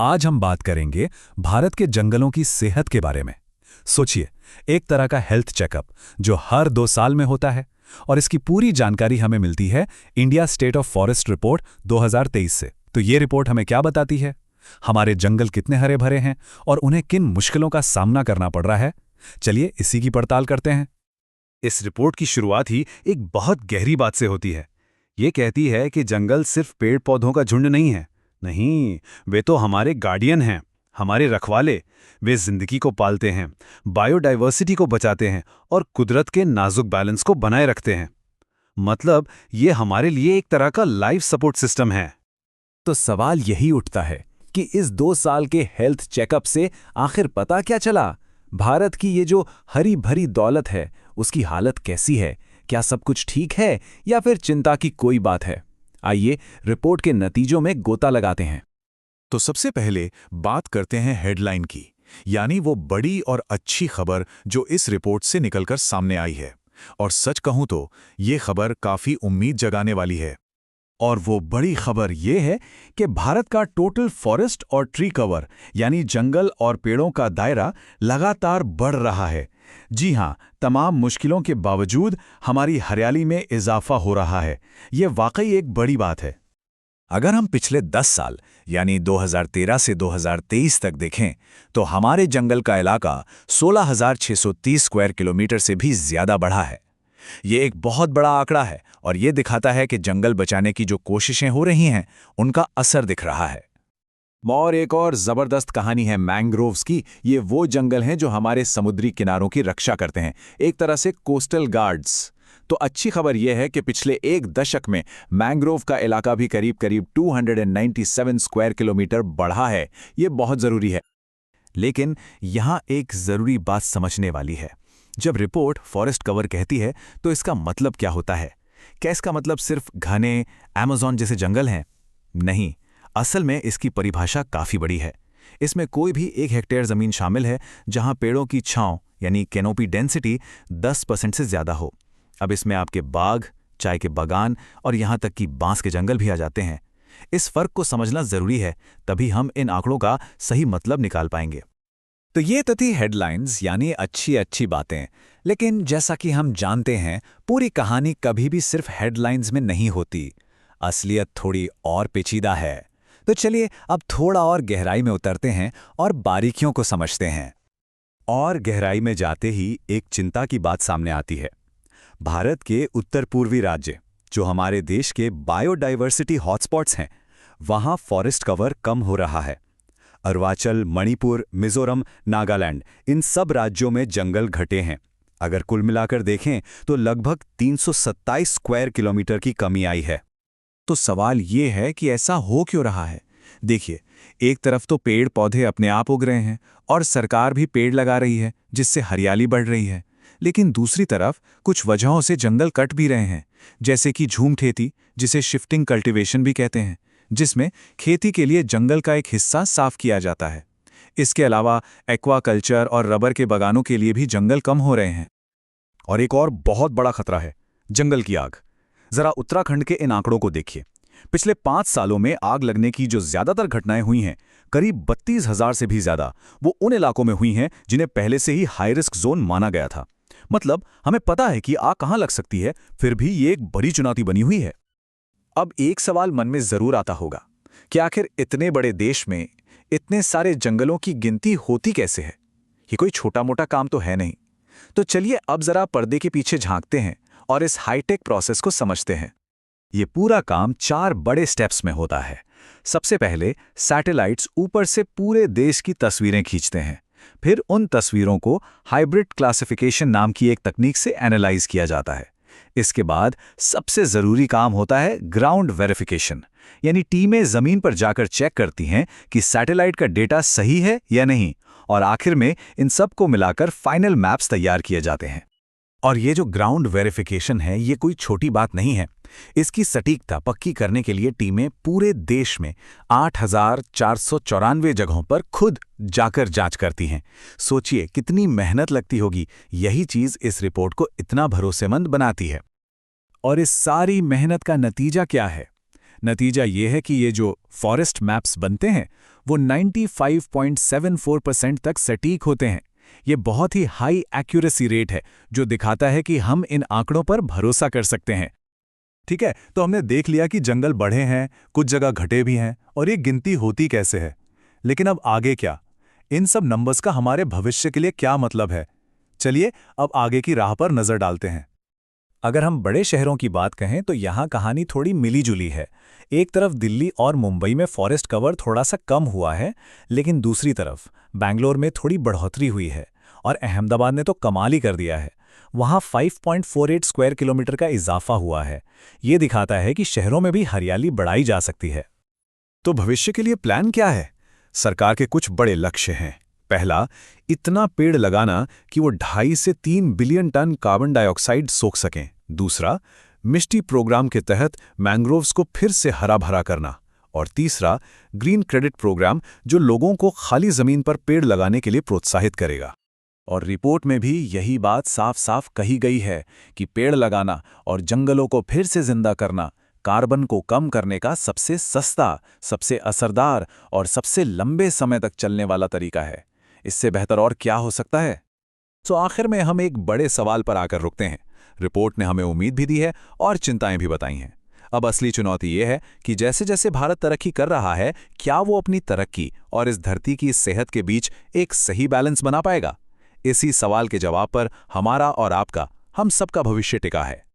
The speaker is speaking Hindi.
आज हम बात करेंगे भारत के जंगलों की सेहत के बारे में। सोचिए, एक तरह का हेल्थ चेकअप जो हर 2 साल में होता है, और इसकी पूरी जानकारी हमें मिलती है India state of forest report 2023 से। तो ये रिपोर्ट हमें क्या बताती है? हमारे जंगल कितने हरे भरे हैं और उन्हें किन मुश्किलों का सामना करना पड़ रहा है। चलिए इसी की पड़ताल करते हैं। इस रिपोर्ट की शुरुआत ही एक बहुत गहरी बात से होती है। ये कहती है कि जंगल सिर्फ पेड़ पौधों का झुंड नहीं है। नहीं, वे तो हमारे गार्डियन हैं, हमारे रखवाले। वे जिंदगी को पालते हैं, बायोडाइवर्सिटी को बचाते हैं और कुदरत के नाजुक बैलेंस को बनाए रखते हैं। मतलब ये हमारे लिए एक तरह का लाइफ सपोर्ट सिस्टम है। तो सवाल यही उठता है कि इस 2 साल के हेल्थ चेकअप से आखिर पता क्या चला? भारत की ये जो हरी भरी दौलत है उसकी हालत कैसी है? क्या सब कुछ ठीक है या फिर चिंता की कोई बात है? आइए रिपोर्ट के नतीजों में गोता लगाते हैं। तो सबसे पहले बात करते हैं हेडलाइन की, यानी वो बड़ी और अच्छी खबर जो इस रिपोर्ट से निकलकर सामने आई है। और सच कहूं तो ये खबर काफी उम्मीद जगाने वाली है। और वो बड़ी खबर ये है कि भारत का टोटल फॉरेस्ट और ट्री कवर यानी जंगल और पेड़ों का दायरा लगातार बढ़ रहा है। जी हां, तमाम मुश्किलों के बावजूद हमारी हरियाली में इजाफा हो रहा है। ये वाकई एक बड़ी बात है। अगर हम पिछले 10 साल यानी 2013 से 2023 तक देखें तो हमारे जंगल का इलाका 16,630 स्क्वायर किलोमीटर से भी ज्यादा बढ़ा है। ये एक बहुत बड़ा आंकड़ा है और ये दिखाता है कि जंगल बचाने की जो कोशिशें हो रही हैं उनका असर दिख रहा है। और एक और जबरदस्त कहानी है मैंग्रोव्स की। ये वो जंगल हैं जो हमारे समुद्री किनारों की रक्षा करते हैं, एक तरह से कोस्टल गार्ड्स। तो अच्छी खबर यह है कि पिछले 1 दशक में मैंग्रोव का इलाका भी करीब करीब 297 स्क्वायर किलोमीटर बढ़ा है। ये बहुत जरूरी है। लेकिन यहां एक जरूरी बात समझने वाली है। जब रिपोर्ट फॉरेस्ट कवर कहती है तो इसका मतलब क्या होता है? क्या इसका मतलब सिर्फ घने अमेज़न जैसे जंगल हैं? नहीं, असल में इसकी परिभाषा काफी बड़ी है। इसमें कोई भी 1 हेक्टेयर जमीन शामिल है जहां पेड़ों की छांव यानी कैनोपी डेंसिटी 10% से ज्यादा हो। अब इसमें आपके बाग, चाय के बागान और यहां तक कि बांस के जंगल भी आ जाते हैं। इस फर्क को समझना जरूरी है, तभी हम इन आंकड़ों का सही मतलब निकाल पाएंगे। तो ये तो थी हेडलाइंस यानी अच्छी अच्छी बातें। लेकिन जैसा कि हम जानते हैं, पूरी कहानी कभी भी सिर्फ हेडलाइंस में नहीं होती। असलियत थोड़ी और पेचीदा है। तो चलिए अब थोड़ा और गहराई में उतरते हैं और बारीकियों को समझते हैं। और गहराई में जाते ही एक चिंता की बात सामने आती है। भारत के उत्तर पूर्वी राज्य, जो हमारे देश के बायोडाइवर्सिटी हॉटस्पॉट्स हैं, वहां फॉरेस्ट कवर कम हो रहा है। अरुणाचल, मणिपुर, मिजोरम, नागालैंड, इन सब राज्यों में जंगल घटे हैं। अगर कुल मिलाकर देखें तो लगभग 327 स्क्वायर किलोमीटर की कमी आई है। तो सवाल ये है कि ऐसा हो क्यों रहा है? देखिए, एक तरफ तो पेड़ पौधे अपने आप उग रहे हैं और सरकार भी पेड़ लगा रही है जिससे हरियाली बढ़ रही है। लेकिन दूसरी तरफ कुछ वजहों से जंगल कट भी रहे हैं, जैसे कि झूम खेती, जिसे शिफ्टिंग कल्टीवेशन भी कहते हैं, जिसमें खेती के लिए जंगल का एक हिस्सा साफ किया जाता है। इसके अलावा एक्वाकल्चर और रबर के बागानों के लिए भी जंगल कम हो रहे हैं। और एक और बहुत बड़ा खतरा है, जंगल की आग। जरा उत्तराखंड के इन आंकड़ों को देखिए। पिछले 5 सालों में आग लगने की जो ज्यादातर घटनाएं हुई हैं, करीब 32,000 से भी ज्यादा, वो उन इलाकों में हुई हैं जिन्हें पहले से ही हाई रिस्क जोन माना गया था। मतलब हमें पता है कि आग कहां लग सकती है, फिर भी ये एक बड़ी चुनौती बनी हुई है। अब एक सवाल मन में जरूर आता होगा कि आखिर इतने बड़े देश में इतने सारे जंगलों की गिनती होती कैसे है? ये कोई छोटा मोटा काम तो है नहीं। तो चलिए अब जरा पर्दे के पीछे झांकते हैं और इस हाईटेक प्रोसेस को समझते हैं। ये पूरा काम 4 बड़े स्टेप्स में होता है। सबसे पहले सैटेलाइट्स ऊपर से पूरे देश की तस्वीरें खींचते हैं। फिर उन तस्वीरों को हाइब्रिड क्लासिफिकेशन नाम की एक तकनीक से एनालाइज किया जाता है। इसके बाद सबसे जरूरी काम होता है ग्राउंड वेरिफिकेशन, यानी टीमें जमीन पर जाकर चेक करती हैं कि सैटेलाइट का डेटा सही है या नहीं, और आखिर में इन सब को मिलाकर फाइनल मैप्स तैयार किए जाते हैं। और ये जो ग्राउंड वेरिफिकेशन है, ये कोई छोटी बात नहीं है। इसकी सटीकता पक्की करने के लिए टीमें पूरे देश में 8,494 जगहों पर खुद जाकर जांच करती हैं। सोचिए कितनी मेहनत लगती होगी। यही चीज इस रिपोर्ट को इतना भरोसेमंद बनाती है। और इस सारी मेहनत का नतीजा क्या है? नतीजा ये है कि ये जो फॉरेस्ट मैप्स बनते हैं वो 95.74% तक सटीक होते हैं। ये बहुत ही हाई एक्यूरेसी रेट है जो दिखाता है कि हम इन आंकड़ों पर भरोसा कर सकते हैं। ठीक है, तो हमने देख लिया कि जंगल बढ़े हैं, कुछ जगह घटे भी हैं, और ये गिनती होती कैसे है। लेकिन अब आगे क्या? इन सब नंबर्स का हमारे भविष्य के लिए क्या मतलब है? चलिए अब आगे की राह पर नजर डालते हैं। अगर हम बड़े शहरों की बात कहें तो यहाँ कहानी थोड़ी मिली-जुली है। एक तरफ दिल्ली और मुंबई में फॉरेस्ट कवर थोड़ा सा कम हुआ है, लेकिन दूसरी तरफ बैंगलोर में थोड़ी बढ़ोतरी हुई है और अहमदाबाद ने तो कमाल ही कर दिया है। वहाँ 5.48 स्क्वायर किलोमीटर का इजाफा हुआ है। ये दिखाता है कि शहरों में भी हरियाली बढ़ाई जा सकती है। तो भविष्य के लिए प्लान क्या है? सरकार के कुछ बड़े लक्ष्य हैं। पहला, इतना पेड़ लगाना कि वो 2.5 से 3 बिलियन टन कार्बन डाइऑक्साइड सोख सकें। दूसरा, मिष्टी प्रोग्राम के तहत मैंग्रोव्स को फिर से हरा भरा करना। और तीसरा, ग्रीन क्रेडिट प्रोग्राम जो लोगों को खाली जमीन पर पेड़ लगाने के लिए प्रोत्साहित करेगा। और रिपोर्ट में भी यही बात साफ साफ कही गई है कि पेड़ लगाना और जंगलों को फिर से जिंदा करना कार्बन को कम करने का सबसे सस्ता, सबसे असरदार और सबसे लंबे समय तक चलने वाला तरीका है। इससे बेहतर और क्या हो सकता है? तो आखिर में हम एक बड़े सवाल पर आकर रुकते हैं। रिपोर्ट ने हमें उम्मीद भी दी है और चिंताएं भी बताई हैं। अब असली चुनौती ये है कि जैसे जैसे भारत तरक्की कर रहा है, क्या वो अपनी तरक्की और इस धरती की सेहत के बीच एक सही बैलेंस बना पाएगा? इसी सवाल के जवाब पर हमारा और आपका, हम सबका भविष्य टिका है।